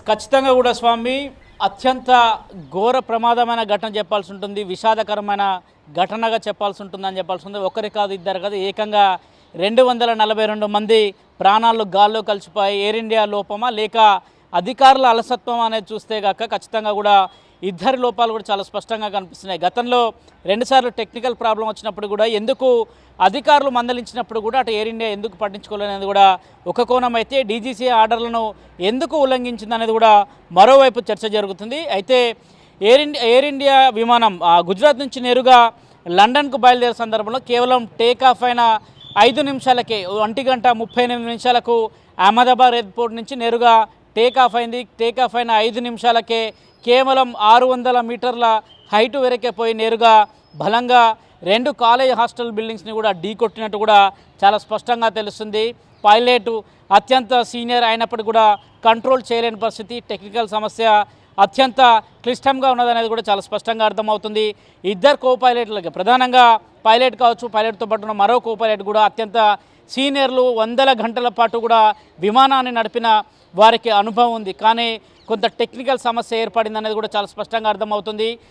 ఖచ్చితంగా కూడా స్వామి అత్యంత ఘోర ప్రమాదమైన ఘటన చెప్పాల్సి ఉంటుంది, విషాదకరమైన ఘటనగా చెప్పాల్సి ఉంటుందని చెప్పాల్సి ఉంది. ఒకరి కాదు ఇద్దరు కాదు, ఏకంగా 242 మంది ప్రాణాలు గాల్లో కలిసిపోయి. ఎయిర్ ఇండియా లోపమా లేక అధికారుల అలసత్వం అనేది చూస్తే కాక ఖచ్చితంగా కూడా ఇద్దరి లోపాలు కూడా చాలా స్పష్టంగా కనిపిస్తున్నాయి. గతంలో 2 సార్లు టెక్నికల్ ప్రాబ్లం వచ్చినప్పుడు కూడా ఎందుకు అధికారులు మందలించినప్పుడు కూడా అటు ఎయిర్ ఇండియా ఎందుకు పట్టించుకోలేనిది కూడా ఒక కోణం అయితే, డీజీసీ ఆర్డర్లను ఎందుకు ఉల్లంఘించింది అనేది కూడా మరోవైపు చర్చ జరుగుతుంది. అయితే ఎయిర్ ఇండియా విమానం గుజరాత్ నుంచి నేరుగా లండన్కు బయలుదేరే సందర్భంలో కేవలం టేకాఫ్ అయిన 5 నిమిషాలకే 1:38 అహ్మదాబాద్ ఎయిర్పోర్ట్ నుంచి నేరుగా టేకాఫ్ అయింది. టేకాఫ్ అయిన 5 నిమిషాలకే కేవలం 600 మీటర్ల హైట్ వరకే పోయి నేరుగా బలంగా 2 కాలేజ్ హాస్టల్ బిల్డింగ్స్ని కూడా ఢీకొట్టినట్టు కూడా చాలా స్పష్టంగా తెలుస్తుంది. పైలట్ అత్యంత సీనియర్ అయినప్పటికీ కూడా కంట్రోల్ చేయలేని పరిస్థితి, టెక్నికల్ సమస్య అత్యంత క్లిష్టంగా ఉన్నదనేది కూడా చాలా స్పష్టంగా అర్థమవుతుంది. ఇద్దరు కో పైలట్లకి, ప్రధానంగా పైలట్ కావచ్చు, పైలట్తో పాటు ఉన్న మరో కో పైలట్ కూడా అత్యంత సీనియర్లు, 100 గంటల పాటు కూడా విమానాన్ని నడిపిన వారికి అనుభవం ఉంది. కానీ కొంత టెక్నికల్ సమస్య ఏర్పడింది అనేది కూడా చాలా స్పష్టంగా అర్థమవుతుంది.